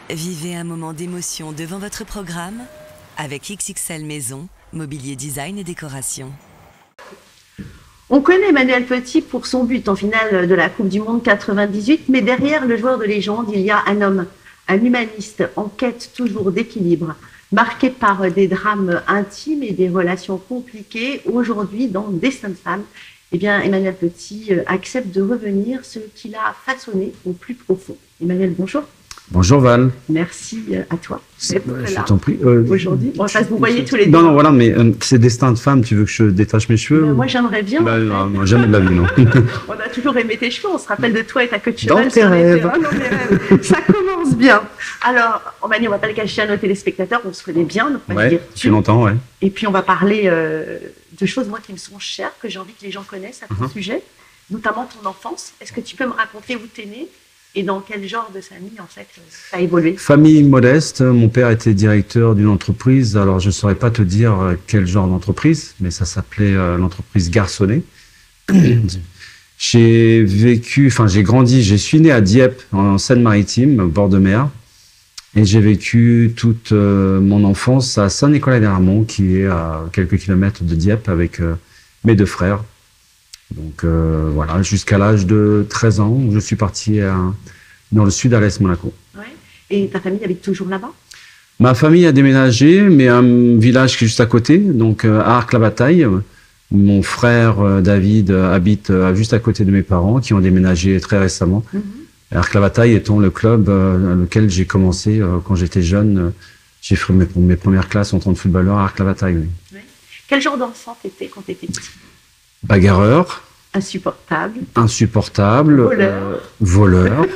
Vivez un moment d'émotion devant votre programme avec XXL Maison, mobilier design et décoration. On connaît Emmanuel Petit pour son but en finale de la Coupe du Monde 98, mais derrière le joueur de légende, il y a un homme, un humaniste en quête toujours d'équilibre, marqué par des drames intimes et des relations compliquées. Aujourd'hui, dans Destin de femme, eh bien, Emmanuel Petit accepte de revenir ce qu'il a façonné au plus profond. Emmanuel, bonjour. Bonjour Val. Merci à toi. Je t'en prie. Aujourd'hui, bon, ça, vous voyez tous les deux. Non, voilà, mais c'est Destin de femme, tu veux que je détache mes cheveux Moi, j'aimerais bien. Non, jamais de la vie, non. On a toujours aimé tes cheveux, on se rappelle de toi et ta queue de Dans cheval. tes rêves. Dans mes rêves. Ça commence bien. Alors, on va pas le cacher à nos téléspectateurs, on se connaît bien, donc on va dire depuis longtemps, ouais. Et puis, on va parler de choses, moi, qui me sont chères, que j'ai envie que les gens connaissent à ton sujet, notamment ton enfance. Est-ce que tu peux me raconter où tu es né et dans quel genre de famille, en fait, ça a évolué? Famille modeste. Mon père était directeur d'une entreprise. Alors, je ne saurais pas te dire quel genre d'entreprise, mais ça s'appelait l'entreprise Garçonnet. J'ai grandi, je suis né à Dieppe, en Seine-Maritime, au bord de mer. Et j'ai vécu toute mon enfance à Saint-Nicolas-des-Ramonts, qui est à quelques kilomètres de Dieppe, avec mes deux frères. Donc voilà, jusqu'à l'âge de 13 ans, où je suis parti dans le sud à l'Est Monaco. Ouais. Et ta famille habite toujours là-bas? Ma famille a déménagé, mais à un village qui est juste à côté, donc à Arques-la-Bataille. Mon frère David habite juste à côté de mes parents, qui ont déménagé très récemment. Arques-la-Bataille étant le club lequel j'ai commencé quand j'étais jeune. J'ai fait mes premières classes en tant que footballeur à Arques-la-Bataille. Oui. Ouais. Quel genre d'enfant t'étais quand t'étais petit? Bagarreur. Insupportable. Voleur.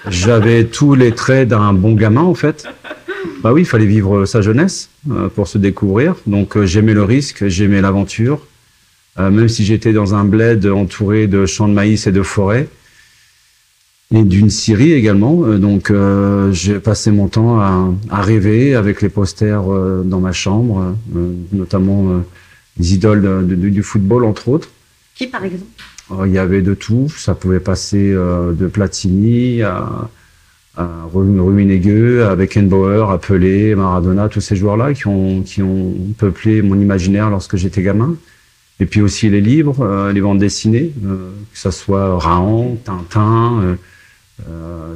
J'avais tous les traits d'un bon gamin, en fait. Bah oui, il fallait vivre sa jeunesse pour se découvrir. Donc j'aimais le risque, j'aimais l'aventure. Même si j'étais dans un bled entouré de champs de maïs et de forêts. Et d'une scierie également. Donc j'ai passé mon temps à rêver avec les posters dans ma chambre, notamment les idoles du football, entre autres. Qui, par exemple? Il y avait de tout. Ça pouvait passer de Platini à Rummenigge, à Beckenbauer, à Pelé, Maradona, tous ces joueurs-là qui ont peuplé mon imaginaire lorsque j'étais gamin. Et puis aussi les livres, les bandes dessinées, que ce soit Raon, Tintin.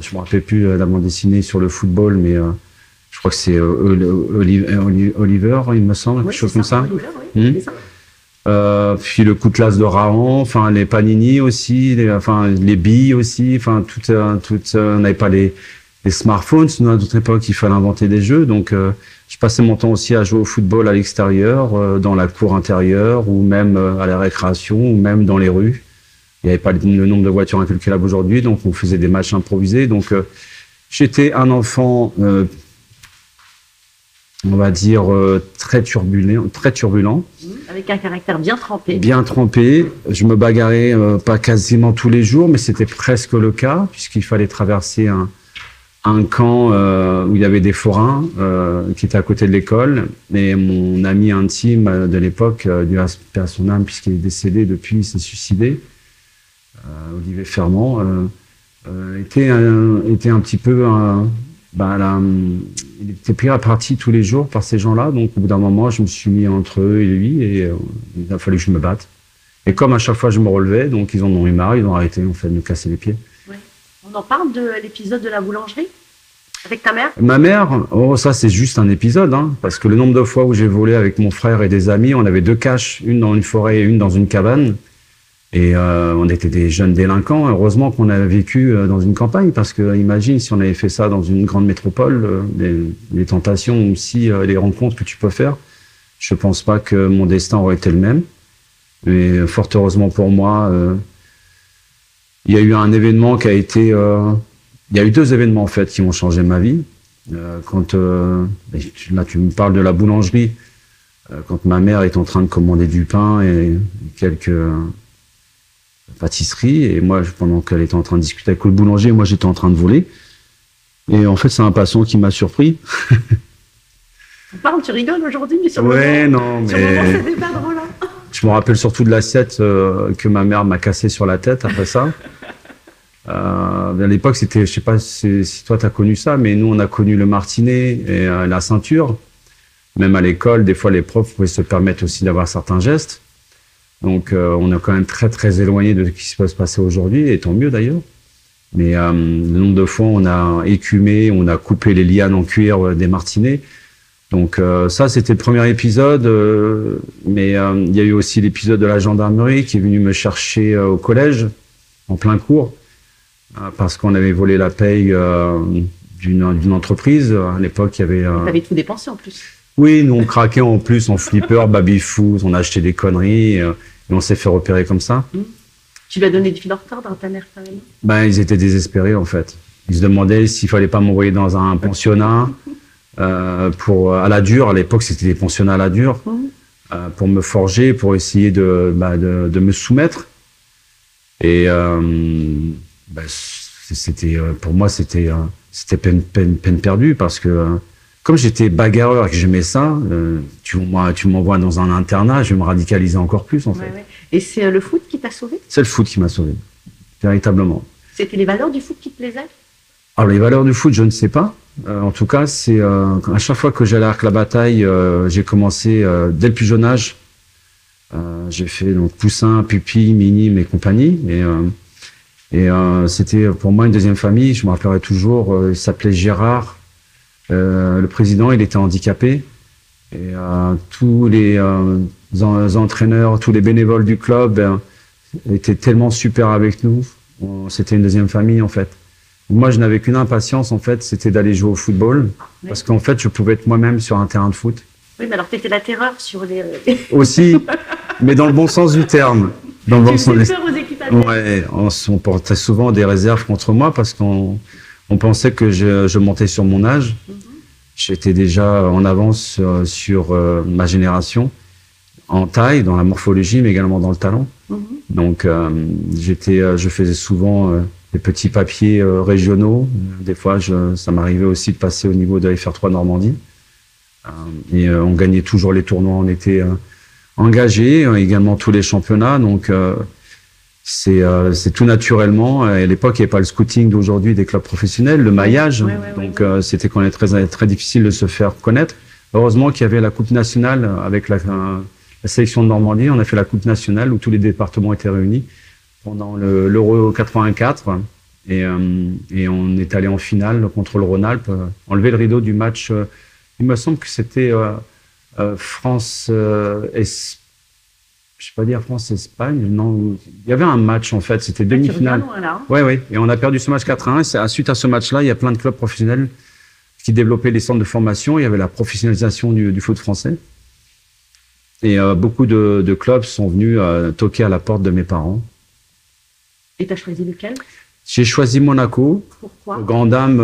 Je me rappelle plus la bande dessinée sur le football, mais je crois que c'est Oliver, il me semble, quelque chose comme ça. Oliver, ça. Puis le coup de classe de Raon, enfin les Panini aussi, les billes aussi, enfin on n'avait pas les smartphones. Nous, à notre époque, il fallait inventer des jeux. Donc je passais mon temps aussi à jouer au football à l'extérieur, dans la cour intérieure, ou même à la récréation, ou même dans les rues. Il n'y avait pas le nombre de voitures incalculable aujourd'hui, donc on faisait des matchs improvisés. Donc j'étais un enfant, on va dire, très turbulent. Avec un caractère bien trempé. Bien trempé. Je me bagarrais pas quasiment tous les jours, mais c'était presque le cas, puisqu'il fallait traverser un camp où il y avait des forains qui étaient à côté de l'école. Et mon ami intime de l'époque, Dieu a son âme, puisqu'il est décédé depuis, il s'est suicidé, Olivier Fermand, était un petit peu... il était pris à partie tous les jours par ces gens-là. Donc, au bout d'un moment, je me suis mis entre eux et lui, et il a fallu que je me batte. Et comme à chaque fois, je me relevais, donc ils en ont eu marre, ils ont arrêté, en fait, de me casser les pieds. Ouais. On en parle de l'épisode de la boulangerie avec ta mère? Ma mère, ça, c'est juste un épisode, hein, parce que le nombre de fois où j'ai volé avec mon frère et des amis, on avait 2 caches, une dans une forêt et une dans une cabane. Et on était des jeunes délinquants. Heureusement qu'on a vécu dans une campagne, parce que imagine si on avait fait ça dans une grande métropole, les tentations aussi, les rencontres que tu peux faire. Je pense pas que mon destin aurait été le même. Mais fort heureusement pour moi, il y a eu un événement qui a été... il y a eu 2 événements en fait qui ont changé ma vie. Quand là tu me parles de la boulangerie, quand ma mère est en train de commander du pain et quelques pâtisseries, et moi, pendant qu'elle était en train de discuter avec le boulanger, moi j'étais en train de voler. Et en fait, c'est un passant qui m'a surpris. Tu rigoles aujourd'hui, mais sur ouais, le moment, non, mais... sur le moment, c'était pas drôle, hein. Je me rappelle surtout de l'assiette que ma mère m'a cassée sur la tête après ça. À l'époque, c'était, je sais pas si toi t'as connu ça, mais nous on a connu le martinet et la ceinture. Même à l'école, des fois les profs pouvaient se permettre aussi d'avoir certains gestes. Donc on est quand même très très éloigné de ce qui peut se passer aujourd'hui, et tant mieux d'ailleurs. Mais le nombre de fois on a écumé, on a coupé les lianes en cuir des martinets. Donc ça c'était le premier épisode, mais il y a eu aussi l'épisode de la gendarmerie qui est venu me chercher au collège en plein cours parce qu'on avait volé la paye d'une entreprise. À l'époque il y avait. T'avais tout dépensé en plus. Oui, nous on craquait en plus en flipper, baby-foot, on a acheté des conneries et on s'est fait repérer comme ça. Tu lui as donné du fil en retard dans ta mère quand même? Ben ils étaient désespérés en fait. Ils se demandaient s'il fallait pas m'envoyer dans un pensionnat. À la dure, à l'époque c'était des pensionnats à la dure, pour me forger, pour essayer de me soumettre. Et c'était pour moi c'était peine perdue parce que comme j'étais bagarreur et que j'aimais ça, tu m'envoies dans un internat, je vais me radicaliser encore plus en fait. Ouais. Et c'est le foot qui t'a sauvé? C'est le foot qui m'a sauvé, véritablement. C'était les valeurs du foot qui te plaisaient? Alors les valeurs du foot, je ne sais pas. En tout cas, c'est à chaque fois que j'allais à Arc-la-Bataille, j'ai commencé dès le plus jeune âge. J'ai fait donc poussin, pupille, minime et compagnie. Et c'était pour moi une deuxième famille. Je me rappellerai toujours. Il s'appelait Gérard. Le président, il était handicapé. Et tous les entraîneurs, tous les bénévoles du club étaient tellement super avec nous. C'était une deuxième famille en fait. Moi, je n'avais qu'une impatience, en fait, c'était d'aller jouer au football. Oui. Parce qu'en fait, je pouvais être moi-même sur un terrain de foot. Oui, mais alors tu étais la terreur sur les... Aussi, mais dans le bon sens du terme. Dans le bon sens peur aux équipes adverses. Ouais, on portait souvent des réserves contre moi parce qu'on pensait que je montais sur mon âge. J'étais déjà en avance sur ma génération, en taille, dans la morphologie, mais également dans le talent. Donc, je faisais souvent... des petits papiers régionaux. Des fois, ça m'arrivait aussi de passer au niveau de la FR3 Normandie. Et on gagnait toujours les tournois. On était engagés, également tous les championnats. Donc, c'est tout naturellement. À l'époque, il n'y avait pas le scouting d'aujourd'hui des clubs professionnels, le maillage. Donc, c'était quand même très difficile de se faire connaître. Heureusement qu'il y avait la Coupe nationale avec la sélection de Normandie. On a fait la Coupe nationale où tous les départements étaient réunis pendant l'Euro 84 et on est allé en finale contre le Rhône-Alpes, enlever le rideau du match. Il me semble que c'était France, je sais pas dire France-Espagne, non, il y avait un match en fait, c'était demi-finale. Oui, et on a perdu ce match 4-1. Et suite à ce match-là, il y a plein de clubs professionnels qui développaient les centres de formation. Il y avait la professionnalisation du foot français. Et beaucoup de clubs sont venus toquer à la porte de mes parents. Et tu as choisi lequel? J'ai choisi Monaco. Pourquoi? Grande dame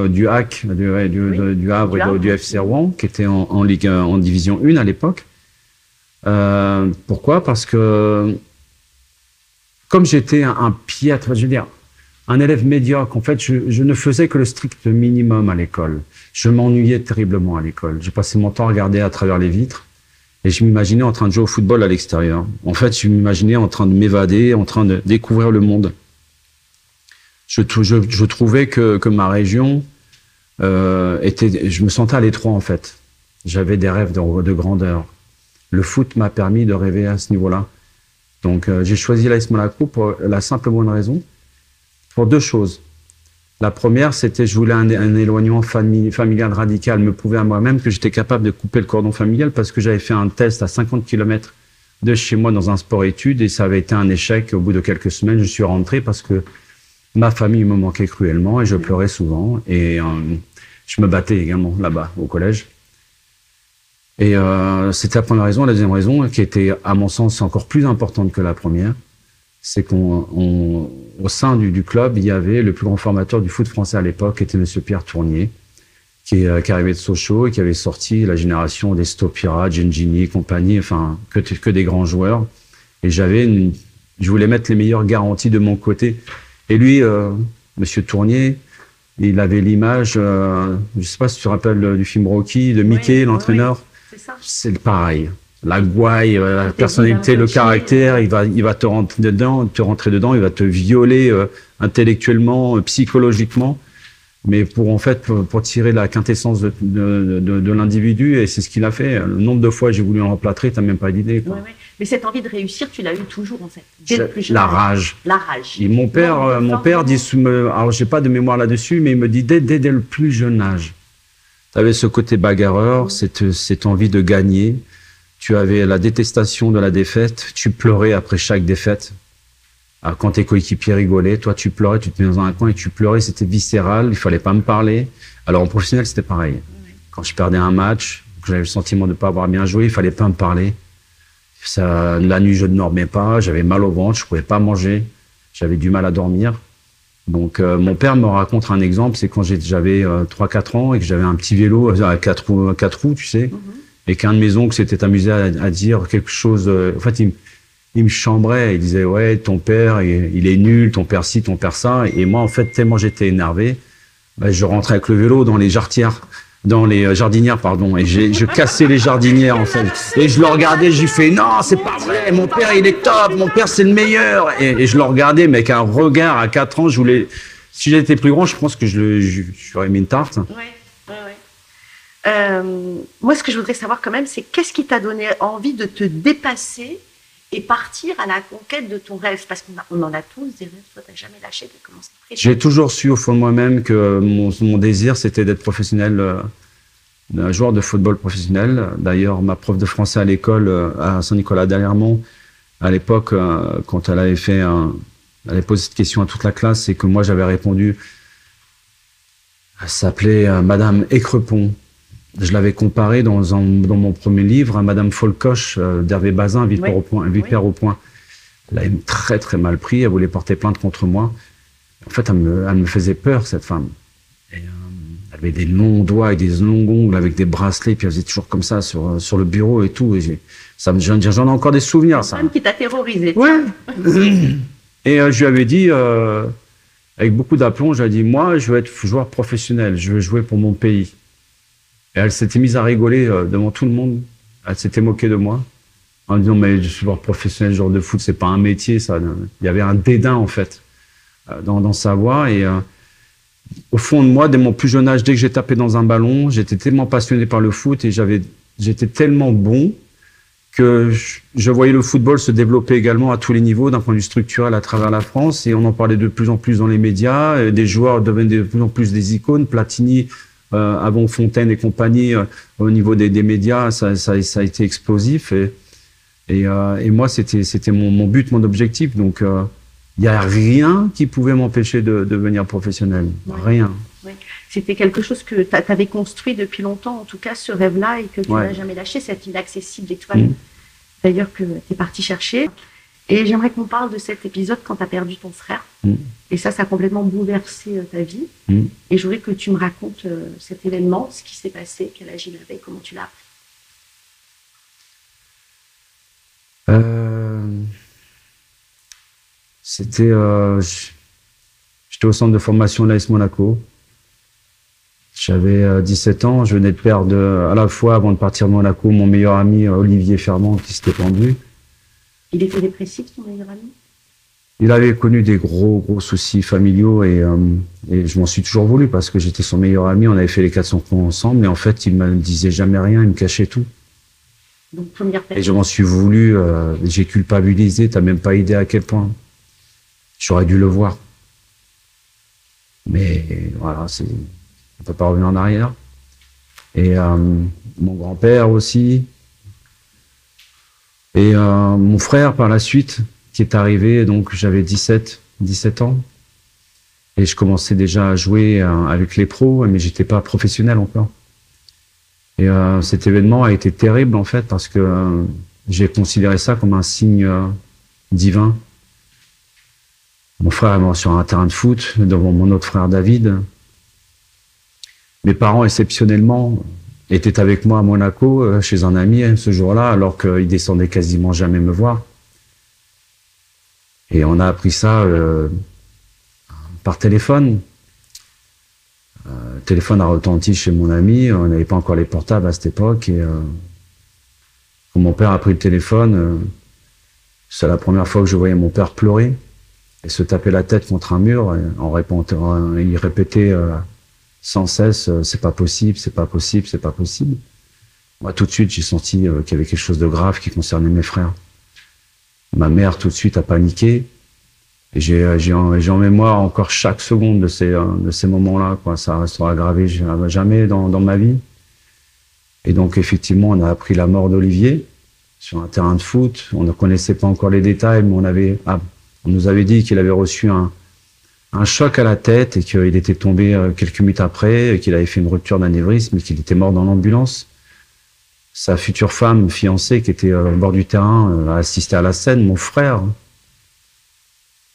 du HAC, du Havre et du FC Rouen, qui était en Ligue en Division 1 à l'époque. Pourquoi? Parce que comme j'étais un piètre, je veux dire, un élève médiocre, en fait, je ne faisais que le strict minimum à l'école. Je m'ennuyais terriblement à l'école. Je passais mon temps à regarder à travers les vitres. Et je m'imaginais en train de jouer au football à l'extérieur. En fait, je m'imaginais en train de m'évader, en train de découvrir le monde. Je trouvais que ma région je me sentais à l'étroit en fait. J'avais des rêves de grandeur. Le foot m'a permis de rêver à ce niveau-là. Donc j'ai choisi l'AS Monaco pour la simple bonne raison, pour deux choses. La première, c'était je voulais un éloignement familial radical, me prouver à moi-même que j'étais capable de couper le cordon familial parce que j'avais fait un test à 50 km de chez moi dans un sport-études et ça avait été un échec. Au bout de quelques semaines, je suis rentré parce que ma famille me manquait cruellement et je pleurais souvent et je me battais également là-bas au collège. Et c'était la première raison. La deuxième raison, qui était à mon sens encore plus importante que la première, c'est qu'au sein du club, il y avait le plus grand formateur du foot français à l'époque, qui était Monsieur Pierre Tournier, qui arrivait de Sochaux et qui avait sorti la génération des Stopira, Gengini, compagnie, enfin que des grands joueurs. Et je voulais mettre les meilleures garanties de mon côté. Et lui, Monsieur Tournier, il avait l'image, je sais pas si tu te rappelles du film Rocky, de Mickey, l'entraîneur. Oui, c'est ça. C'est pareil. la gouaille, la personnalité, le caractère, il va te rentrer dedans, il va te violer intellectuellement, psychologiquement. Mais pour tirer la quintessence de l'individu, et c'est ce qu'il a fait. Le nombre de fois j'ai voulu l'emplâtrer, t'as même pas d'idée. Ouais. Mais cette envie de réussir, tu l'as eu toujours en fait. Dès le plus jeune la âge. rage. La rage. Et mon père dit, alors j'ai pas de mémoire là-dessus, mais il me dit dès le plus jeune âge, tu avais ce côté bagarreur, cette envie de gagner. Tu avais la détestation de la défaite. Tu pleurais après chaque défaite. Alors, quand tes coéquipiers rigolaient, toi tu pleurais, tu te mets dans un coin et tu pleurais, c'était viscéral, il fallait pas me parler. Alors en professionnel, c'était pareil. Quand je perdais un match, que j'avais le sentiment de ne pas avoir bien joué, il fallait pas me parler. La nuit, je ne dormais pas, j'avais mal au ventre, je pouvais pas manger, j'avais du mal à dormir. Donc mon père me raconte un exemple, c'est quand j'avais 3-4 ans et que j'avais un petit vélo à 4 roues, tu sais, et qu'un de mes oncles s'était amusé à dire quelque chose. En fait, il me chambrait, il disait ouais, ton père il est nul, ton père ci, ton père ça. Et moi en fait, tellement j'étais énervé, je rentrais avec le vélo dans les jardinières, et je cassais les jardinières en fait. Et je le regardais, j'ai fait non, c'est pas vrai, mon père il est top, mon père c'est le meilleur. Et je le regardais mais avec un regard à 4 ans, si j'étais plus grand, je pense que j'aurais mis une tarte. Moi ce que je voudrais savoir quand même, c'est qu'est-ce qui t'a donné envie de te dépasser et partir à la conquête de ton rêve, parce qu'on en a tous des rêves. Toi, t'as jamais lâché de commencer. J'ai toujours su au fond de moi-même que mon désir, c'était d'être professionnel, un joueur de football professionnel. D'ailleurs, ma prof de français à l'école, à Saint-Nicolas d'Alermont, à l'époque, quand elle avait posé cette question à toute la classe, et que moi j'avais répondu, elle s'appelait Madame Écrepont. Je l'avais comparé dans mon premier livre à Madame Folcoche d'Hervé Bazin, Vipère au point. Elle avait très très mal pris, elle voulait porter plainte contre moi. En fait, elle me faisait peur, cette femme. Et, elle avait des longs doigts avec des longs ongles, avec des bracelets, puis elle faisait toujours comme ça sur le bureau et tout. Et j'en ai encore des souvenirs, ça. Une femme qui t'a terrorisé. Ouais. Et je lui avais dit, avec beaucoup d'aplomb, je lui ai dit, moi, je veux être joueur professionnel, je veux jouer pour mon pays. Et elle s'était mise à rigoler devant tout le monde. Elle s'était moquée de moi en disant mais je suis joueur professionnel, joueur de foot, c'est pas un métier ça. Il y avait un dédain en fait dans sa voix. Et au fond de moi, dès mon plus jeune âge, dès que j'ai tapé dans un ballon, j'étais tellement passionné par le foot et j'étais tellement bon que je voyais le football se développer également à tous les niveaux, d'un point de vue structurel à travers la France. Et on en parlait de plus en plus dans les médias. Des joueurs devenaient de plus en plus des icônes. Platini, avant Fontaine et compagnie, au niveau des médias, ça a été explosif. Et moi, c'était mon but, mon objectif. Donc, il n'y a rien qui pouvait m'empêcher de devenir professionnel. Rien. Oui. C'était quelque chose que tu avais construit depuis longtemps, en tout cas, ce rêve-là, et que tu n'as jamais lâché, cette inaccessible étoile, d'ailleurs, que tu es parti chercher. Et j'aimerais qu'on parle de cet épisode quand tu as perdu ton frère. Et ça a complètement bouleversé ta vie. Et je voudrais que tu me racontes cet événement, ce qui s'est passé, quel âge il avait, comment tu l'as appris. J'étais au centre de formation de l'AS Monaco. J'avais 17 ans, je venais de perdre à la fois, avant de partir de Monaco, mon meilleur ami Olivier Fermand qui s'était pendu. Il était dépressif, ton meilleur ami? Il avait connu des gros soucis familiaux et je m'en suis toujours voulu parce que j'étais son meilleur ami, on avait fait les 400 coups ensemble, mais en fait, il me disait jamais rien, il me cachait tout. Donc, première personne. Et je m'en suis voulu, j'ai culpabilisé, t'as même pas idée à quel point. J'aurais dû le voir. Mais voilà, on peut pas revenir en arrière. Et mon grand-père aussi. Et mon frère, par la suite, qui est arrivé, donc j'avais 17 ans. Et je commençais déjà à jouer avec les pros, mais j'étais pas professionnel encore. Et cet événement a été terrible, en fait, parce que j'ai considéré ça comme un signe divin. Mon frère est mort sur un terrain de foot, devant mon autre frère David. Mes parents, exceptionnellement, étaient avec moi à Monaco, chez un ami, ce jour-là, alors qu'ils descendaient quasiment jamais me voir. Et on a appris ça par téléphone. Le téléphone a retenti chez mon ami, on n'avait pas encore les portables à cette époque. Et Quand mon père a pris le téléphone, c'est la première fois que je voyais mon père pleurer et se taper la tête contre un mur en répétant, il répétait sans cesse c'est pas possible, c'est pas possible, c'est pas possible. Moi, tout de suite, j'ai senti qu'il y avait quelque chose de grave qui concernait mes frères. Ma mère, tout de suite, a paniqué. Et j'ai en mémoire encore chaque seconde de ces moments-là, quoi. Ça restera gravé jamais dans ma vie. Et donc, effectivement, on a appris la mort d'Olivier sur un terrain de foot. On ne connaissait pas encore les détails, mais on nous avait dit qu'il avait reçu un choc à la tête et qu'il était tombé quelques minutes après, qu'il avait fait une rupture d'anévrisme et qu'il était mort dans l'ambulance. Sa future femme, fiancée, qui était au bord du terrain, a assisté à la scène. Mon frère,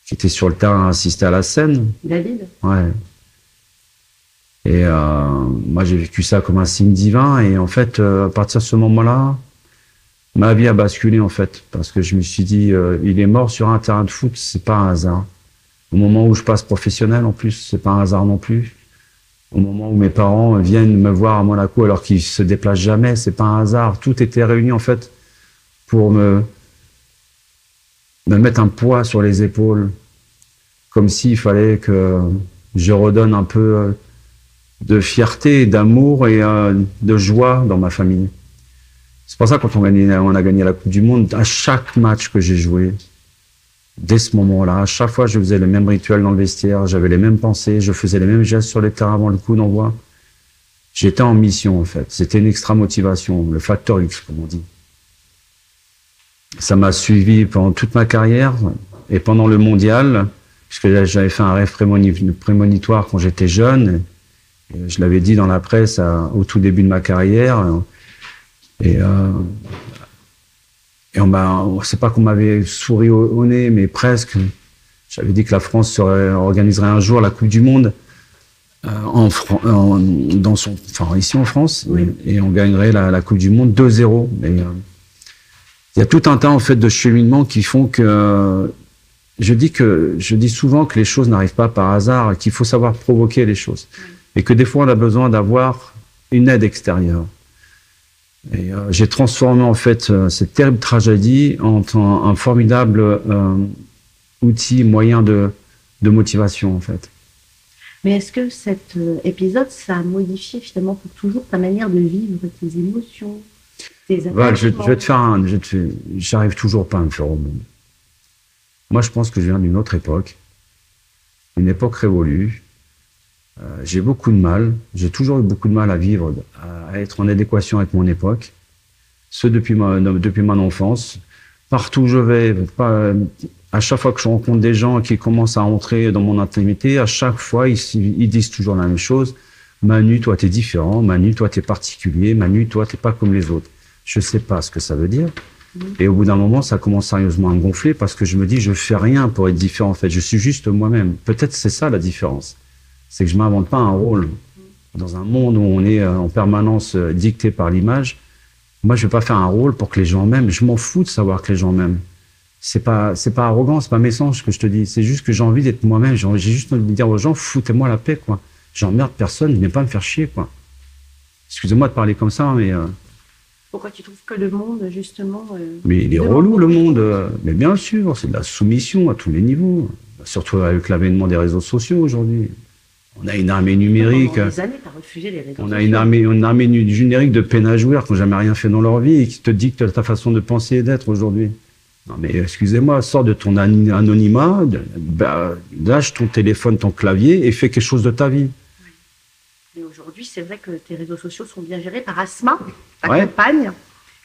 qui était sur le terrain, a assisté à la scène. David. Ouais. Et moi, j'ai vécu ça comme un signe divin. Et en fait, à partir de ce moment-là, ma vie a basculé, en fait. Parce que je me suis dit, il est mort sur un terrain de foot, c'est pas un hasard. Au moment où je passe professionnel, en plus, c'est pas un hasard non plus. Au moment où mes parents viennent me voir à Monaco alors qu'ils se déplacent jamais, c'est pas un hasard. Tout était réuni, en fait, pour me mettre un poids sur les épaules. Comme s'il fallait que je redonne un peu de fierté, d'amour et de joie dans ma famille. C'est pour ça que quand on a gagné la Coupe du Monde, à chaque match que j'ai joué, dès ce moment-là, à chaque fois, je faisais le même rituel dans le vestiaire, j'avais les mêmes pensées, je faisais les mêmes gestes sur les terrains avant le coup d'envoi. J'étais en mission, en fait. C'était une extra motivation, le facteur X, comme on dit. Ça m'a suivi pendant toute ma carrière et pendant le mondial, puisque j'avais fait un rêve prémonitoire quand j'étais jeune. Et je l'avais dit dans la presse au tout début de ma carrière. Et c'est pas qu'on m'avait souri au nez, mais presque. J'avais dit que la France organiserait un jour la Coupe du Monde ici en France, oui. Et on gagnerait la Coupe du Monde 2-0. Il y a tout un tas en fait de cheminements qui font que je dis souvent que les choses n'arrivent pas par hasard, qu'il faut savoir provoquer les choses, et que des fois on a besoin d'avoir une aide extérieure. Et j'ai transformé en fait cette terrible tragédie en un formidable outil, moyen de motivation en fait. Mais est-ce que cet épisode, ça a modifié finalement pour toujours ta manière de vivre tes émotions, tes attachements? J'arrive toujours pas à me faire au monde. Moi, je pense que je viens d'une autre époque, une époque révolue. J'ai beaucoup de mal, j'ai toujours eu beaucoup de mal à vivre, à être en adéquation avec mon époque, ce depuis mon enfance. Partout où je vais, à chaque fois que je rencontre des gens qui commencent à entrer dans mon intimité, à chaque fois, ils disent toujours la même chose. Manu, toi, t'es différent. Manu, toi, t'es particulier. Manu, toi, t'es pas comme les autres. Je sais pas ce que ça veut dire. Et au bout d'un moment, ça commence sérieusement à me gonfler parce que je me dis, je fais rien pour être différent. En fait, je suis juste moi-même. Peut-être c'est ça la différence. C'est que je m'invente pas un rôle. Dans un monde où on est en permanence dicté par l'image, moi, je vais pas faire un rôle pour que les gens m'aiment. Je m'en fous de savoir que les gens m'aiment. C'est pas arrogant, c'est pas méchant ce que je te dis. C'est juste que j'ai envie d'être moi-même. J'ai juste envie de dire aux gens, foutez-moi la paix, quoi. J'emmerde personne, venez pas me faire chier, quoi. Excusez-moi de parler comme ça, mais... Pourquoi tu trouves que le monde, justement... Mais il est relou, le monde. Mais bien sûr, c'est de la soumission à tous les niveaux. Surtout avec l'avènement des réseaux sociaux, aujourd'hui. On a une armée numérique. Pendant des années, tu as refusé les réseaux sociaux. On a une armée numérique de pénagouères qui n'ont jamais rien fait dans leur vie et qui te dictent ta façon de penser et d'être aujourd'hui. Non mais excusez-moi, sors de ton anonymat, lâche ton téléphone, ton clavier et fais quelque chose de ta vie. Et aujourd'hui, c'est vrai que tes réseaux sociaux sont bien gérés par Asma, ta compagne.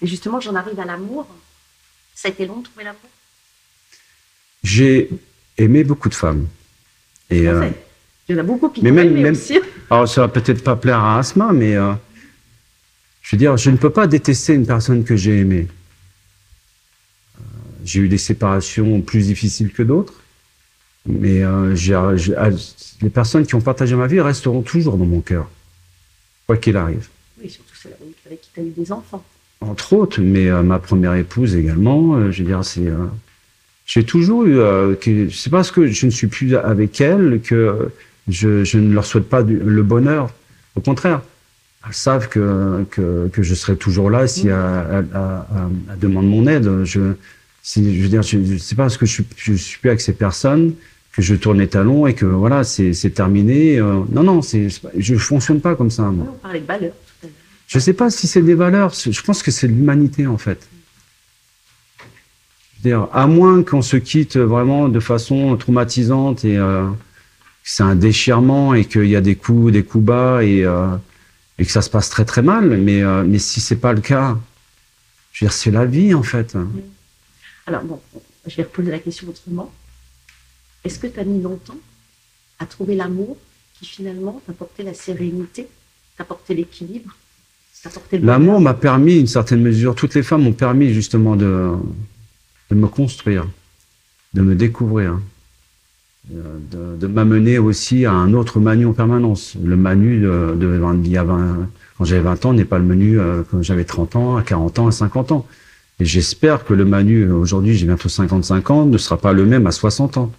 Et justement, j'en arrive à l'amour. Ça a été long de trouver l'amour? J'ai aimé beaucoup de femmes. Et il y en a beaucoup qui t'ont aimé aussi. Alors, ça va peut-être pas plaire à Asma, mais je veux dire, je ne peux pas détester une personne que j'ai aimée. J'ai eu des séparations plus difficiles que d'autres, mais les personnes qui ont partagé ma vie resteront toujours dans mon cœur, quoi qu'il arrive. Oui, surtout celle avec qui tu as eu des enfants. Entre autres, mais ma première épouse également, je veux dire, j'ai toujours eu... c'est parce que je ne suis plus avec elle que je ne leur souhaite pas le bonheur. Au contraire, elles savent que je serai toujours là si elles demandent mon aide. Je veux dire, je sais pas parce que je suis plus avec ces personnes que je tourne les talons et que voilà, c'est terminé. Non, je fonctionne pas comme ça. Moi. On parlait de valeurs tout à l'heure. Je sais pas si c'est des valeurs. Je pense que c'est de l'humanité en fait. Je veux dire, à moins qu'on se quitte vraiment de façon traumatisante et c'est un déchirement et qu'il y a des coups bas et que ça se passe très très mal. Mais si c'est pas le cas, je veux dire, c'est la vie en fait. Alors bon, je vais reposer la question autrement. Est-ce que tu as mis longtemps à trouver l'amour qui finalement t'apportait la sérénité, t'apportait l'équilibre, t'apportait le bonheur? L'amour m'a permis, une certaine mesure, toutes les femmes m'ont permis justement de me construire, de me découvrir, de m'amener aussi à un autre Manu en permanence. Le Manu quand j'avais 20 ans n'est pas le Manu quand j'avais 30 ans, à 40 ans, à 50 ans. Et j'espère que le Manu, aujourd'hui j'ai bientôt 55 ans, ne sera pas le même à 60 ans.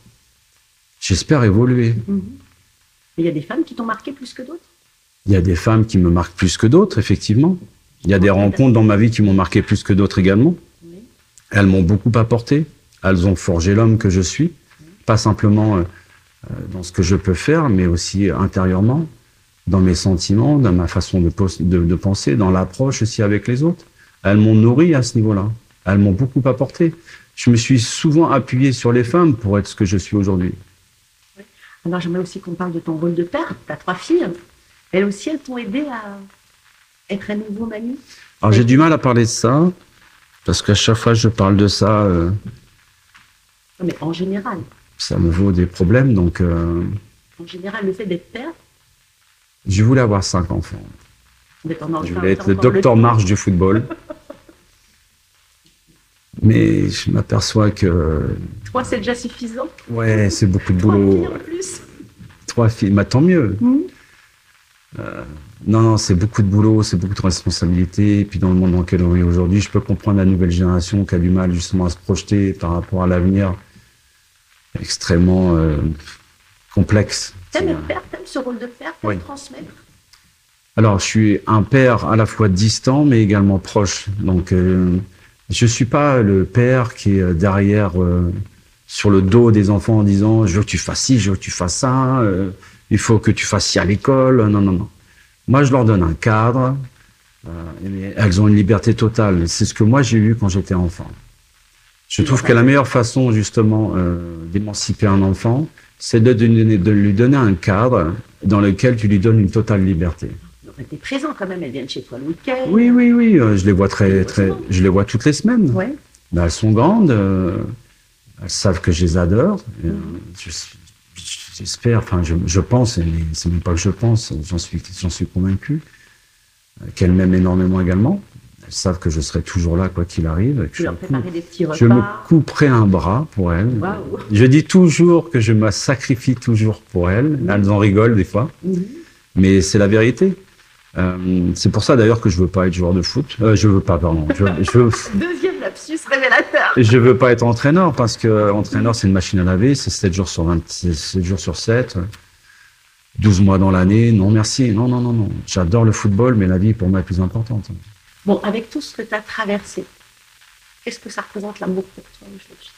J'espère évoluer. Il y a des femmes qui t'ont marqué plus que d'autres? Il y a des femmes qui me marquent plus que d'autres, effectivement. Il y a des rencontres dans ma vie qui m'ont marqué plus que d'autres également. Oui. Elles m'ont beaucoup apporté. Elles ont forgé l'homme que je suis. Pas simplement dans ce que je peux faire, mais aussi intérieurement, dans mes sentiments, dans ma façon de penser, dans l'approche aussi avec les autres. Elles m'ont nourri à ce niveau-là. Elles m'ont beaucoup apporté. Je me suis souvent appuyé sur les femmes pour être ce que je suis aujourd'hui. Alors j'aimerais aussi qu'on parle de ton rôle de père. Tu as 3 filles. Elles aussi, elles t'ont aidé à être un nouveau Manu? Alors j'ai du mal à parler de ça, parce qu'à chaque fois que je parle de ça, Non, mais en général. Ça me vaut des problèmes. Donc, En général, le fait d'être père, je voulais avoir 5 enfants. d'être en Je voulais être le docteur March du football. Mais je m'aperçois que... 3, c'est déjà suffisant. Ouais, c'est beaucoup de 3 boulot. filles en plus. 3 filles, bah, tant mieux. Non, c'est beaucoup de boulot, c'est beaucoup de responsabilités. Et puis dans le monde dans lequel on est aujourd'hui, je peux comprendre la nouvelle génération qui a du mal justement à se projeter par rapport à l'avenir extrêmement complexe. T'aimes être père, t'aimes ce rôle de père, t'aimes transmettre? Alors, je suis un père à la fois distant, mais également proche. Donc, je suis pas le père qui est derrière, sur le dos des enfants en disant « je veux que tu fasses ci, je veux que tu fasses ça, il faut que tu fasses ci à l'école ». Non. Moi, je leur donne un cadre. Elles ont une liberté totale. C'est ce que moi, j'ai eu quand j'étais enfant. Je trouve que la meilleure façon, justement, d'émanciper un enfant, c'est de lui donner un cadre dans lequel tu lui donnes une totale liberté. T'es présent quand même, elles viennent chez toi le week-end. Oui, je les vois je les vois toutes les semaines. Ouais. Ben, elles sont grandes, elles savent que je les adore. J'espère, enfin, je pense, et c'est même pas que je pense, j'en suis convaincu, qu'elles m'aiment énormément également. Elles savent que je serai toujours là, quoi qu'il arrive. Tu leur prépares des petits repas. Je me couperai un bras pour elles. Waouh. Je dis toujours que je me sacrifie toujours pour elles. Elles en rigolent des fois. Mais c'est la vérité. C'est pour ça d'ailleurs que je veux pas être joueur de foot. Je veux pas, pardon. Deuxième lapsus révélateur. Je veux pas être entraîneur parce que entraîneur c'est une machine à laver, c'est 7 jours sur 7 jours sur 7, 12 mois dans l'année. Non merci, non. J'adore le football, mais la vie pour moi est plus importante. Bon, avec tout ce que tu as traversé, qu'est-ce que ça représente l'amour pour toi aujourd'hui?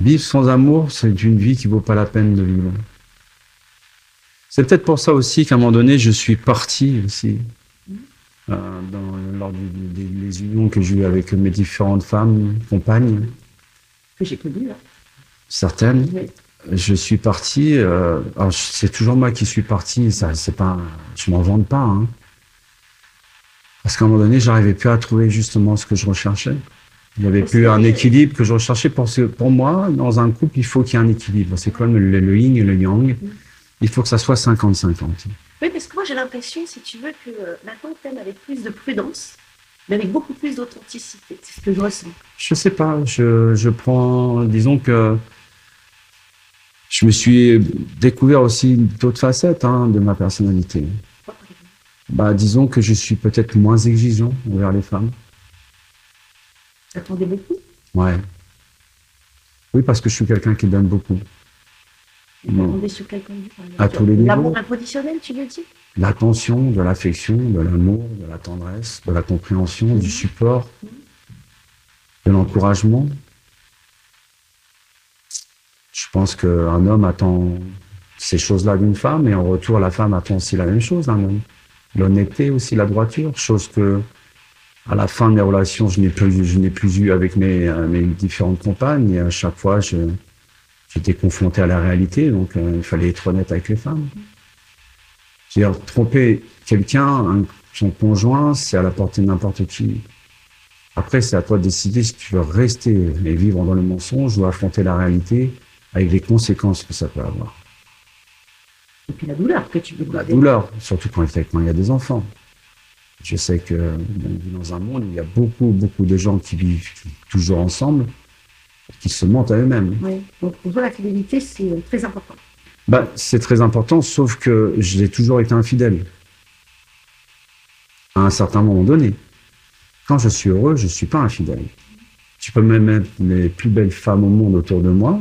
Vivre sans amour, c'est une vie qui vaut pas la peine de vivre. C'est peut-être pour ça aussi qu'à un moment donné, je suis parti aussi. Lors des unions que j'ai eues avec mes différentes femmes, compagnes. Que j'ai connues, là. Certaines. Oui. Je suis parti. Alors c'est toujours moi qui suis parti. Ça, c'est pas. Je m'en vante pas. Hein. Parce qu'à un moment donné, j'arrivais plus à trouver justement ce que je recherchais. Il n'y avait plus un équilibre que je recherchais. Pour moi, dans un couple, il faut qu'il y ait un équilibre. C'est comme le yin et le yang. Il faut que ça soit 50-50. Oui, parce que moi, j'ai l'impression, si tu veux, que maintenant, tu aimes avec plus de prudence, mais avec beaucoup plus d'authenticité. C'est ce que je ressens. Je sais pas. Je prends... Disons que je me suis découvert aussi d'autres facettes de ma personnalité. Bah, disons que je suis peut-être moins exigeant envers les femmes. T'attendais beaucoup? Ouais. Oui, parce que je suis quelqu'un qui donne beaucoup. T'attendais sur quel conduit? À tous les niveaux. L'amour inconditionnel, tu veux dire? l'attention, de l'affection, de l'amour, de la tendresse, de la compréhension, du support, de l'encouragement. Je pense qu'un homme attend ces choses-là d'une femme, et en retour, la femme attend aussi la même chose d'un homme. L'honnêteté aussi, la droiture, chose que à la fin de mes relations, je n'ai plus eu avec mes différentes compagnes, et à chaque fois, j'étais confronté à la réalité, donc il fallait être honnête avec les femmes. C'est-à-dire, tromper quelqu'un, son conjoint, c'est à la portée de n'importe qui. Après, c'est à toi de décider si tu veux rester et vivre dans le mensonge ou affronter la réalité avec les conséquences que ça peut avoir. Et puis la douleur que tu peux La douleur, surtout quand il y a des enfants. Je sais que dans un monde où il y a beaucoup de gens qui vivent toujours ensemble, qui se mentent à eux-mêmes. Oui. Donc pour toi, la fidélité, c'est très important. Ben, c'est très important, sauf que j'ai toujours été infidèle. À un certain moment donné. Quand je suis heureux, je ne suis pas infidèle. Tu peux même mettre les plus belles femmes au monde autour de moi,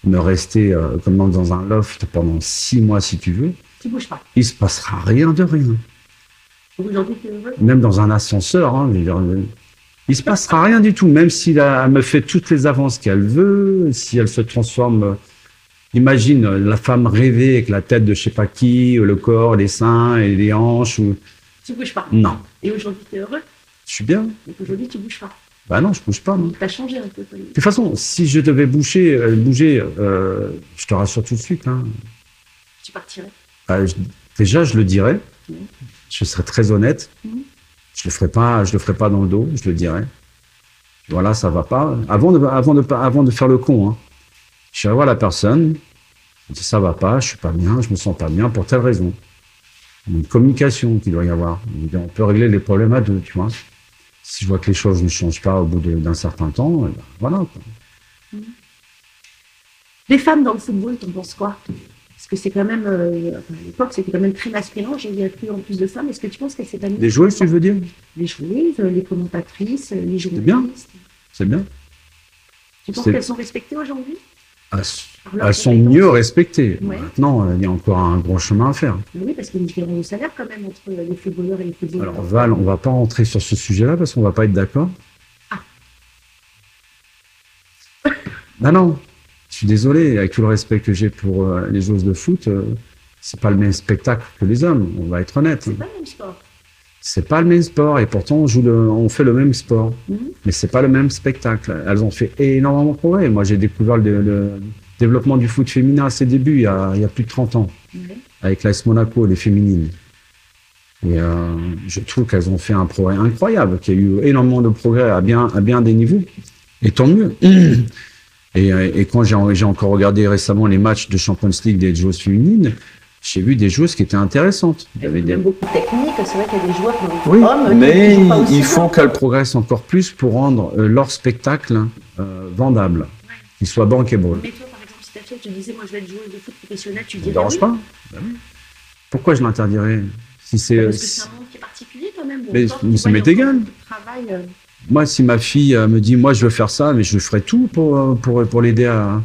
me rester comme dans un loft pendant 6 mois si tu veux. Tu bouges pas. Il ne se passera rien de rien. Aujourd'hui, tu es heureux? Même dans un ascenseur, hein, je veux dire, il ne se passera rien du tout. Même si elle me fait toutes les avances qu'elle veut, si elle se transforme... Imagine la femme rêvée avec la tête de je sais pas qui, le corps, les seins et les hanches. Tu bouges pas. Non. Et aujourd'hui, tu es heureux? Je suis bien. Donc aujourd'hui, tu bouges pas. Bah non, je bouge pas. Tu as changé un peu. De toute façon, si je devais bouger, je te rassure tout de suite. Hein. Tu partirais? Déjà, je le dirais. Mmh. Je serais très honnête. Mmh. Je le ferai pas dans le dos. Je le dirais. Voilà, ça va pas. Avant de faire le con. Hein. Je vais voir la personne, je dis ça va pas, je suis pas bien, je me sens pas bien pour telle raison. Une communication qu'il doit y avoir. On peut régler les problèmes à deux, tu vois. Si je vois que les choses ne changent pas au bout d'un certain temps, ben voilà. Quoi. Les femmes dans le football, t'en penses quoi? Parce que c'est quand même, à l'époque, c'était quand même très masculin. Il y a de plus en plus de femmes. Est-ce que tu penses qu'elles s'épanouissent? Les joueuses, tu veux dire? Les joueuses, les commentatrices, les journalistes. C'est bien. C'est bien. Tu penses qu'elles sont respectées aujourd'hui? Elles sont mieux respectées. Ouais. Maintenant, il y a encore un gros chemin à faire. Oui, parce qu'il y a une différence de salaire quand même entre les footballeurs et les footballeurs. Alors Val, on va pas rentrer sur ce sujet-là parce qu'on va pas être d'accord. Ah. Ben non, je suis désolé, avec tout le respect que j'ai pour les joueuses de foot, c'est pas le même spectacle que les hommes, on va être honnête. C'est pas le même sport. C'est pas le même sport et pourtant on fait le même sport, mais c'est pas le même spectacle. Elles ont fait énormément de progrès. Moi, j'ai découvert le développement du foot féminin à ses débuts, il y a plus de 30 ans, avec l'AS Monaco, les féminines. Et je trouve qu'elles ont fait un progrès incroyable, qu'il y a eu énormément de progrès à bien des niveaux. Et tant mieux. Et quand j'ai encore regardé récemment les matchs de Champions League des joueuses féminines, j'ai vu des joueuses qui étaient intéressantes. Il y avait beaucoup de techniques, c'est vrai qu'il y a des joueurs qui ont oui, hommes, mais il faut qu'elles progressent encore plus pour rendre leur spectacle vendable, ouais. Qu'il soit bankable. Mais toi, par exemple, si ta fille te disait, moi je vais être joueuse de foot professionnelle, tu dirais. Ça ne dérange pas. Ben oui. Pourquoi je l'interdirais si c'est, parce que c'est un monde qui est particulier quand même. Bon, mais ça m'est égal. Moi, si ma fille me dit, moi je veux faire ça, mais je ferai tout pour l'aider à.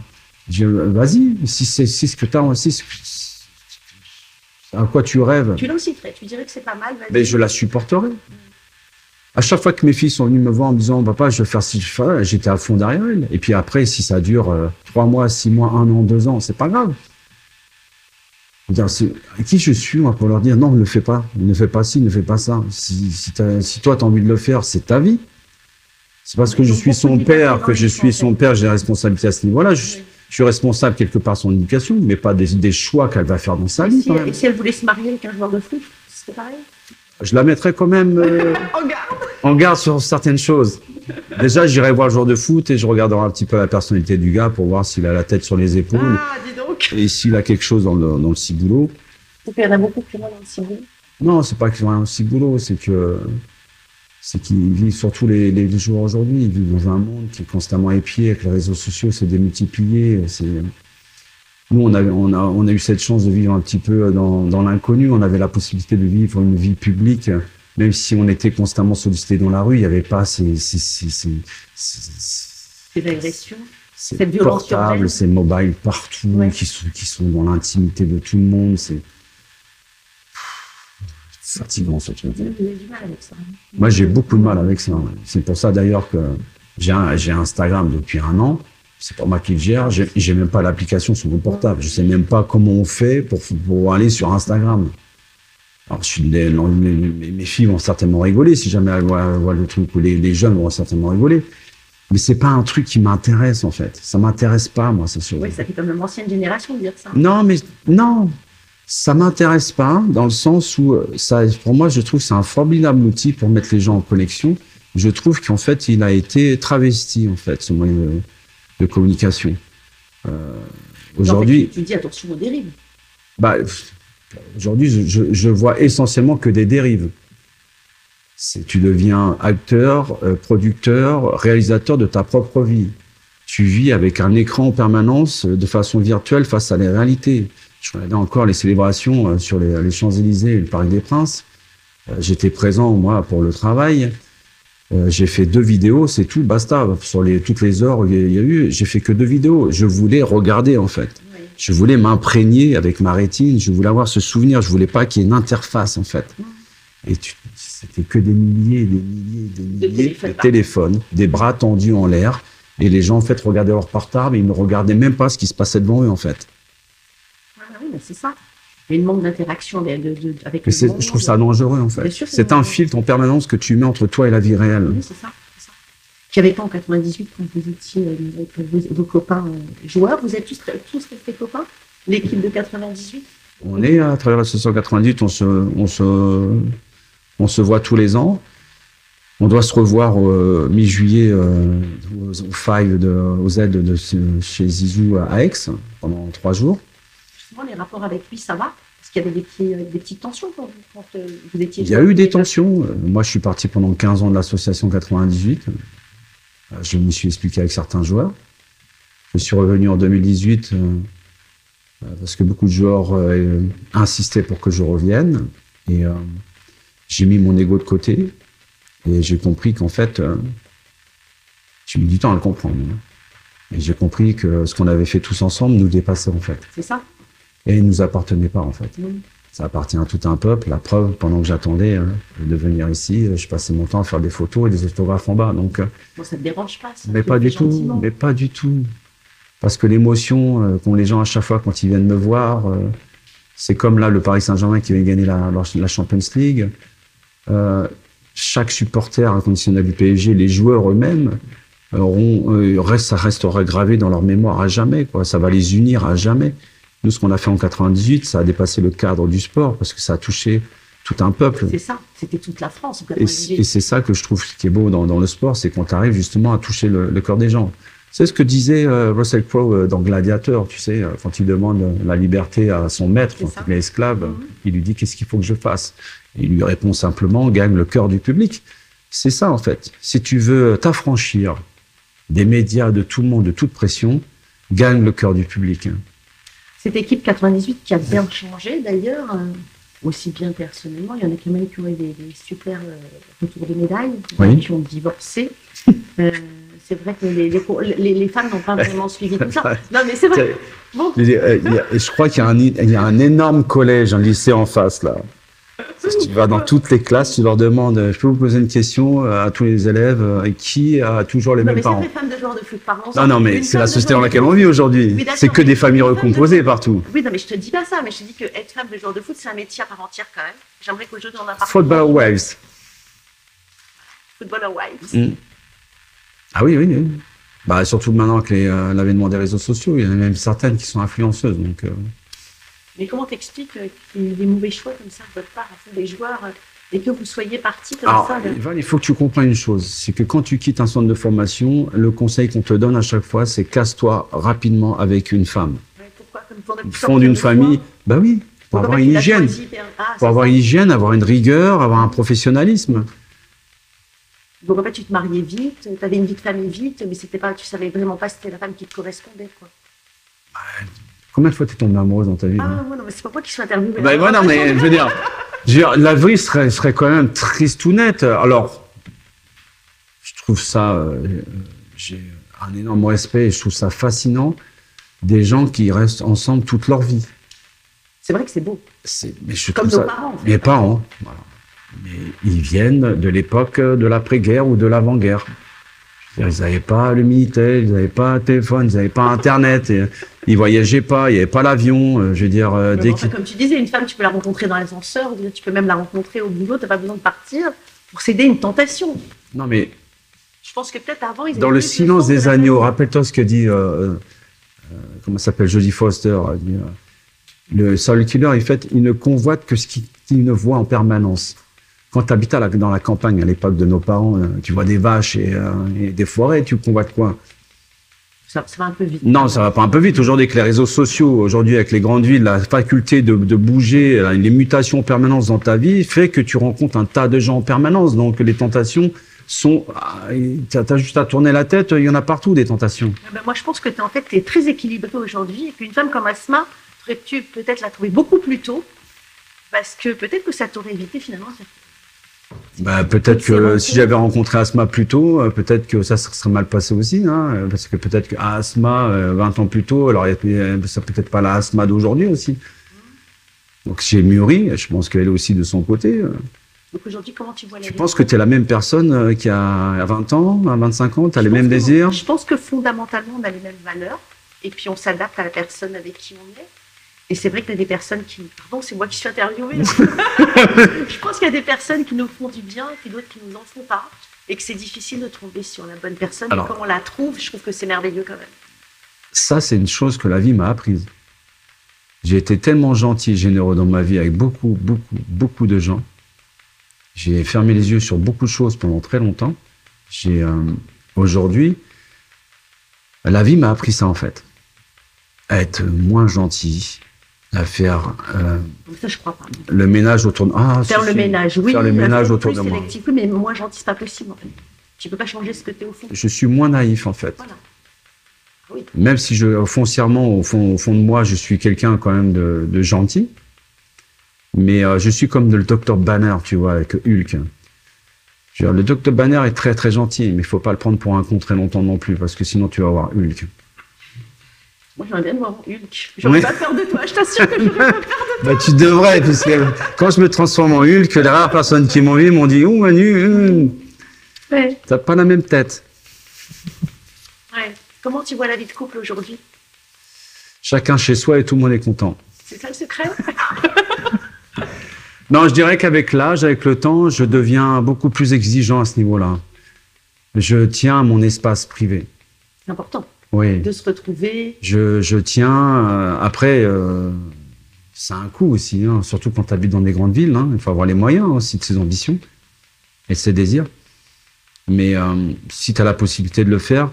Vas-y, si c'est ce que tu as aussi. À quoi tu rêves? Tu l'inciterais, tu dirais que c'est pas mal. Mais je la supporterai. À chaque fois que mes filles sont venues me voir en me disant, papa, je veux faire ci, je veux faire ça, j'étais à fond derrière elles. Et puis après, si ça dure 3 mois, 6 mois, 1 an, 2 ans, c'est pas grave. Qui je suis, moi, pour leur dire, non, ne fais pas ci, ne fais pas ça. Si toi, tu as envie de le faire, c'est ta vie. C'est parce que je suis son père, j'ai des responsabilités à ce niveau-là. Je suis responsable quelque part de son éducation, mais pas des choix qu'elle va faire dans sa vie. Et si elle voulait se marier avec un joueur de foot, c'est pareil? Je la mettrais quand même en garde sur certaines choses. Déjà, j'irai voir le joueur de foot et je regarderai un petit peu la personnalité du gars pour voir s'il a la tête sur les épaules. Ah, dis donc. Et s'il a quelque chose dans le ciboulot. Donc il y en a beaucoup qui vont dans le ciboulot. Non, c'est pas qu'ils ont un ciboulot, c'est qu'ils vivent, surtout les joueurs aujourd'hui, ils vivent dans un monde qui est constamment épié, avec les réseaux sociaux, c'est démultiplié. Nous, on a eu cette chance de vivre un petit peu dans l'inconnu. On avait la possibilité de vivre une vie publique, même si on était constamment sollicité dans la rue. Il n'y avait pas ces agressions, cette violence portable, ces mobiles partout, ouais. qui sont dans l'intimité de tout le monde. fatigant ce truc. Vous avez du mal avec ça. Moi, j'ai beaucoup de mal avec ça. C'est pour ça d'ailleurs que j'ai Instagram depuis 1 an. C'est pas moi qui le gère. J'ai même pas l'application sur mon portable. Je sais même pas comment on fait pour aller sur Instagram. Alors, mes filles vont certainement rigoler si jamais elles voient le truc, ou les jeunes vont certainement rigoler. Mais c'est pas un truc qui m'intéresse, en fait. Ça m'intéresse pas, moi, ça. Oui, ça fait comme l'ancienne génération de dire ça. Non, ça m'intéresse pas, dans le sens où, pour moi, je trouve que c'est un formidable outil pour mettre les gens en connexion. Je trouve qu'en fait, il a été travesti, en fait, ce moyen de communication. Aujourd'hui. Tu dis attention aux dérives. Aujourd'hui, je vois essentiellement que des dérives. Tu deviens acteur, producteur, réalisateur de ta propre vie. Tu vis avec un écran en permanence, de façon virtuelle, face à la réalité. Je regardais encore les célébrations sur les Champs-Élysées et le Parc des Princes. J'étais présent, moi, pour le travail. J'ai fait 2 vidéos, c'est tout, basta. Sur toutes les heures il y a eu, j'ai fait que 2 vidéos. Je voulais regarder, en fait. Oui. Je voulais m'imprégner avec ma rétine. Je voulais avoir ce souvenir. Je voulais pas qu'il y ait une interface, en fait. Et c'était que des milliers et des milliers et des milliers de téléphones, des bras tendus en l'air. Et les gens, en fait, regardaient leur portable et ils ne regardaient même pas ce qui se passait devant eux, en fait. Oui, mais c'est ça. Il y a une manque d'interaction avec le monde. Je trouve ça dangereux, en fait. C'est un filtre en permanence que tu mets entre toi et la vie réelle. Oui, c'est ça. Tu n'avais pas en 98, quand vous étiez avec vos copains joueurs, vous êtes tous restés copains, l'équipe de 98? On est à travers la 698, on se voit tous les ans. On doit se revoir mi-juillet au Z de chez Zizou à Aix pendant 3 jours. Justement, les rapports avec lui, ça va? Est-ce qu'il y avait des petites tensions quand vous étiez... Il y a eu des tensions. Moi, je suis parti pendant 15 ans de l'association 98. Je me suis expliqué avec certains joueurs. Je suis revenu en 2018 parce que beaucoup de joueurs insistaient pour que je revienne. Et j'ai mis mon ego de côté. Et j'ai compris qu'en fait, j'ai mis du temps à le comprendre. Et j'ai compris que ce qu'on avait fait tous ensemble nous dépassait, en fait. C'est ça. Et il ne nous appartenait pas, en fait. Oui. Ça appartient à tout un peuple. La preuve, pendant que j'attendais de venir ici, je passais mon temps à faire des photos et des autographes en bas. Donc, bon, ça ne te dérange pas, ça? Mais pas du tout. Mais pas du tout. Parce que l'émotion qu'ont les gens à chaque fois quand ils viennent me voir, c'est comme là, le Paris Saint-Germain qui vient gagner la Champions League. Chaque supporter inconditionnel du PSG, les joueurs eux-mêmes, ça restera gravé dans leur mémoire à jamais, quoi. Ça va les unir à jamais. Nous, ce qu'on a fait en 98, ça a dépassé le cadre du sport parce que ça a touché tout un peuple. C'est ça, c'était toute la France. Et c'est ça que je trouve qui est beau dans le sport, c'est qu'on arrive justement à toucher le cœur des gens. C'est ce que disait Russell Crowe dans Gladiator, tu sais, quand il demande la liberté à son maître, quand il est esclave, il lui dit « qu'est-ce qu'il faut que je fasse ?» Et il lui répond simplement « gagne le cœur du public ». C'est ça, en fait. Si tu veux t'affranchir des médias, de tout le monde, de toute pression, gagne le cœur du public. Cette équipe 98 qui a bien changé, d'ailleurs, aussi bien personnellement, il y en a quand même qui ont eu des super retours de médailles, qui ont divorcé. C'est vrai que les femmes n'ont pas vraiment suivi tout ça. Non, mais c'est vrai. Bon. Je crois qu'il y a un énorme collège, un lycée en face, là. Si tu vas dans toutes les classes, tu leur demandes, je peux vous poser une question à tous les élèves, qui a toujours les mêmes parents? C'est des femmes de joueurs de foot, pardon. Non, mais c'est la société dans laquelle on vit aujourd'hui. Oui, c'est que des familles recomposées partout. Oui, non, mais je te dis pas ça, mais je te dis que être femme de joueur de foot, c'est un métier à part entière quand même. J'aimerais qu'aujourd'hui on en parle. Footballer wives. Footballer wives. Ah oui. Bah, surtout maintenant avec l'avènement des réseaux sociaux, il y en a même certaines qui sont influenceuses. Donc, Mais comment t'expliques qu'il y ait des mauvais choix comme ça de votre part, des joueurs, et que vous soyez partis comme ça Val, il faut que tu comprennes une chose, c'est que quand tu quittes un centre de formation, le conseil qu'on te donne à chaque fois, c'est casse-toi rapidement avec une femme. Pourquoi? Fonde une famille, bah oui, pour avoir une hygiène. Pour avoir une hygiène, avoir une rigueur, avoir un professionnalisme. Donc en fait, tu te mariais vite, tu avais une vie de famille vite, mais c'était pas, tu savais vraiment pas si c'était la femme qui te correspondait, quoi. Combien de fois t'es tombée amoureuse dans ta vie? Ah non, mais c'est pas moi qui suis interviewée. Bah ouais, non, mais je veux dire, la vie serait quand même triste ou nette. Alors, je trouve ça, j'ai un énorme respect et je trouve ça fascinant, des gens qui restent ensemble toute leur vie. C'est vrai que c'est beau. Mais je comme trouve nos ça, parents. En fait. Mes parents, voilà. ils viennent de l'époque de l'après-guerre ou de l'avant-guerre. Ils n'avaient pas le Minitel, ils n'avaient pas de téléphone, ils n'avaient pas Internet, et ils voyageaient pas, il n'y avait pas l'avion. Je veux dire, comme tu disais, une femme, tu peux la rencontrer dans l'ascenseur, tu peux même la rencontrer au boulot, tu n'as pas besoin de partir pour céder une tentation. Non, mais je pense que peut-être avant, ils dans le silence des agneaux, rappelle-toi ce que dit, comment s'appelle, Jodie Foster, dit, le serial killer, en fait, il ne convoite que ce qu'il ne voit en permanence. Quand tu habitais dans la campagne à l'époque de nos parents, tu vois des vaches et des forêts, tu convoites quoi? Ça va un peu vite. Non, ça va pas un peu vite. Aujourd'hui, avec les réseaux sociaux, aujourd'hui, avec les grandes villes, la faculté de bouger, les mutations en permanence dans ta vie fait que tu rencontres un tas de gens en permanence. Donc, les tentations sont... Tu as juste à tourner la tête, il y en a partout des tentations. Moi, je pense que tu es très équilibré aujourd'hui et qu'une femme comme Asma, aurais-tu peut-être la trouver beaucoup plus tôt parce que peut-être que ça t'aurait évité finalement... peut-être que si j'avais rencontré Asma plus tôt, peut-être que ça serait mal passé aussi, hein, parce que peut-être que Asma, 20 ans plus tôt, alors ça peut-être pas la Asma d'aujourd'hui aussi. Donc j'ai mûri, je pense qu'elle est aussi de son côté. Donc aujourd'hui, comment tu vois la vie? Tu penses que tu es la même personne qu'il y a 20 ans, à 25 ans, tu as les mêmes désirs? Je pense que fondamentalement, on a les mêmes valeurs, et puis on s'adapte à la personne avec qui on est. Et c'est vrai qu'il y a des personnes qui... Pardon, c'est moi qui suis interviewée. Je pense qu'il y a des personnes qui nous font du bien, et puis d'autres qui nous en font pas. Et que c'est difficile de tomber sur la bonne personne. Alors, et quand on la trouve, je trouve que c'est merveilleux quand même. Ça, c'est une chose que la vie m'a apprise. J'ai été tellement gentil et généreux dans ma vie avec beaucoup, beaucoup, beaucoup de gens. J'ai fermé les yeux sur beaucoup de choses pendant très longtemps. Aujourd'hui, la vie m'a appris ça en fait. À être moins gentil, à faire ça, je crois pas. Le ménage autour de faire le ménage, oui. Faire le ménage autour de moi. Mais moins gentil, c'est pas possible. En fait. Tu peux pas changer ce que tu es au fond. Je suis moins naïf en fait. Voilà. Oui. Même si foncièrement, au fond de moi, je suis quelqu'un quand même de gentil. Mais je suis comme le docteur Banner, tu vois, avec Hulk. Le docteur Banner est très très gentil, mais il faut pas le prendre pour un con très longtemps non plus, parce que sinon tu vas avoir Hulk. Moi, j'aimerais bien voir Hulk. J'aurais pas peur de toi, je t'assure que j'aurais pas peur de toi. Tu devrais, parce que quand je me transforme en Hulk, les rares personnes qui m'ont vu m'ont dit « Oh Manu, ouais. T'as pas la même tête. » Ouais. Comment tu vois la vie de couple aujourd'hui? Chacun chez soi et tout le monde est content. C'est ça le secret? Non, je dirais qu'avec l'âge, avec le temps, je deviens beaucoup plus exigeant à ce niveau-là. Je tiens à mon espace privé. C'est important. Oui. De se retrouver. Je tiens. Après, c'est un coût aussi, hein, surtout quand tu habites dans des grandes villes. Hein, il faut avoir les moyens aussi de ses ambitions et de ses désirs. Mais si tu as la possibilité de le faire,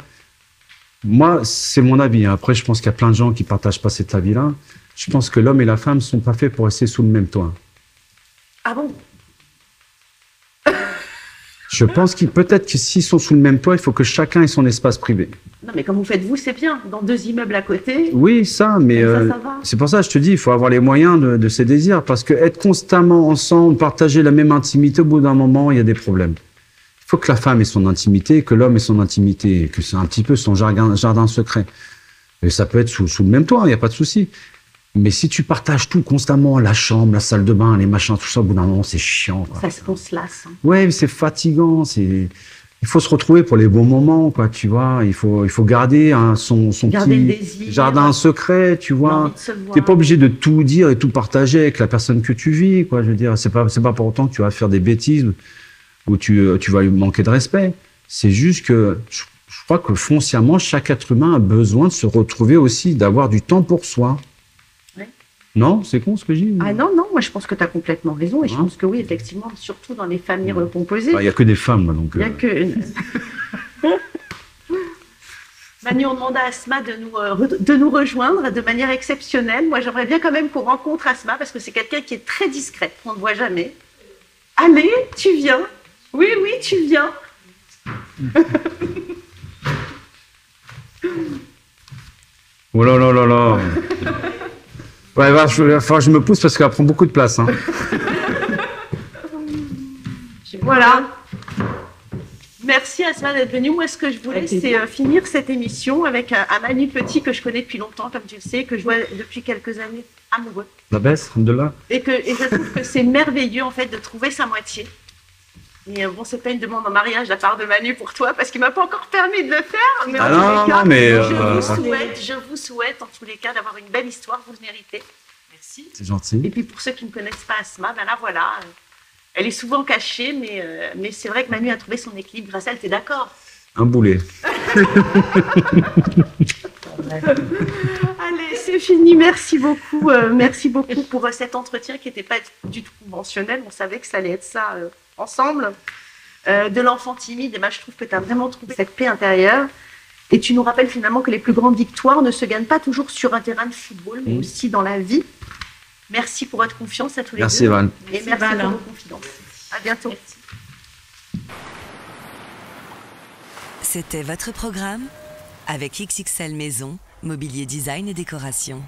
moi, c'est mon avis. Hein. Après, je pense qu'il y a plein de gens qui ne partagent pas cet avis-là. Je pense que l'homme et la femme ne sont pas faits pour rester sous le même toit. Ah bon? Je pense que peut-être que s'ils sont sous le même toit, il faut que chacun ait son espace privé. Non, mais comme vous faites vous, c'est bien. Dans 2 immeubles à côté. Oui, ça, mais ça va. c'est pour ça que je te dis, il faut avoir les moyens de ses désirs. Parce que être constamment ensemble, partager la même intimité, au bout d'un moment, il y a des problèmes. Il faut que la femme ait son intimité, que l'homme ait son intimité, que c'est un petit peu son jardin secret. Et ça peut être sous le même toit, il n'y a pas de souci. Mais si tu partages tout constamment, la chambre, la salle de bain, les machins, tout ça, au bout d'un moment, c'est chiant. Quoi. On se lasse. Hein. Ouais, c'est fatigant. Il faut se retrouver pour les bons moments, quoi, tu vois. Il faut garder son garder petit jardin secret, tu vois. T'es pas obligé de tout dire et tout partager avec la personne que tu vis, quoi. Je veux dire, c'est pas pour autant que tu vas faire des bêtises ou tu vas lui manquer de respect. C'est juste que je crois que foncièrement, chaque être humain a besoin de se retrouver aussi, d'avoir du temps pour soi. Non, c'est con ce que je dis. Ah non, moi je pense que tu as complètement raison et je pense que oui, effectivement, surtout dans les familles recomposées. Il n'y a que des femmes, donc. Il n'y a que. Manu, on demande à Asma de nous rejoindre de manière exceptionnelle. Moi, j'aimerais bien quand même qu'on rencontre Asma parce que c'est quelqu'un qui est très discrète, qu'on ne voit jamais. Allez, tu viens. Oui, tu viens. Oh là là là là. Ouais, je me pousse parce qu'elle prend beaucoup de place. Hein. Voilà. Merci Asma d'être venue. Moi, ce que je voulais, c'est finir cette émission avec un Manu Petit que je connais depuis longtemps, comme tu le sais, que je vois depuis quelques années amoureux. La baisse, de là. Et je trouve que c'est merveilleux, en fait, de trouver sa moitié. Et bon, c'est pas une demande en mariage de la part de Manu pour toi, parce qu'il m'a pas encore permis de le faire. Mais Ah en tous non, les cas, non, mais, je vous souhaite en tous les cas d'avoir une belle histoire, vous le méritez. Merci. C'est gentil. Et puis pour ceux qui ne connaissent pas Asma, ben là voilà, elle est souvent cachée, mais c'est vrai que Manu a trouvé son équilibre grâce à elle, t'es d'accord? Un boulet. Allez, c'est fini. Merci beaucoup pour cet entretien qui n'était pas du tout conventionnel. On savait que ça allait être ça ensemble. De l'enfant timide, et ben, je trouve que tu as vraiment trouvé cette paix intérieure. Et tu nous rappelles finalement que les plus grandes victoires ne se gagnent pas toujours sur un terrain de football, mais aussi dans la vie. Merci pour votre confiance à tous les deux. Merci Val. Et merci pour vos confidences. À bientôt. Merci. C'était votre programme avec XXL Maison, mobilier design et décoration.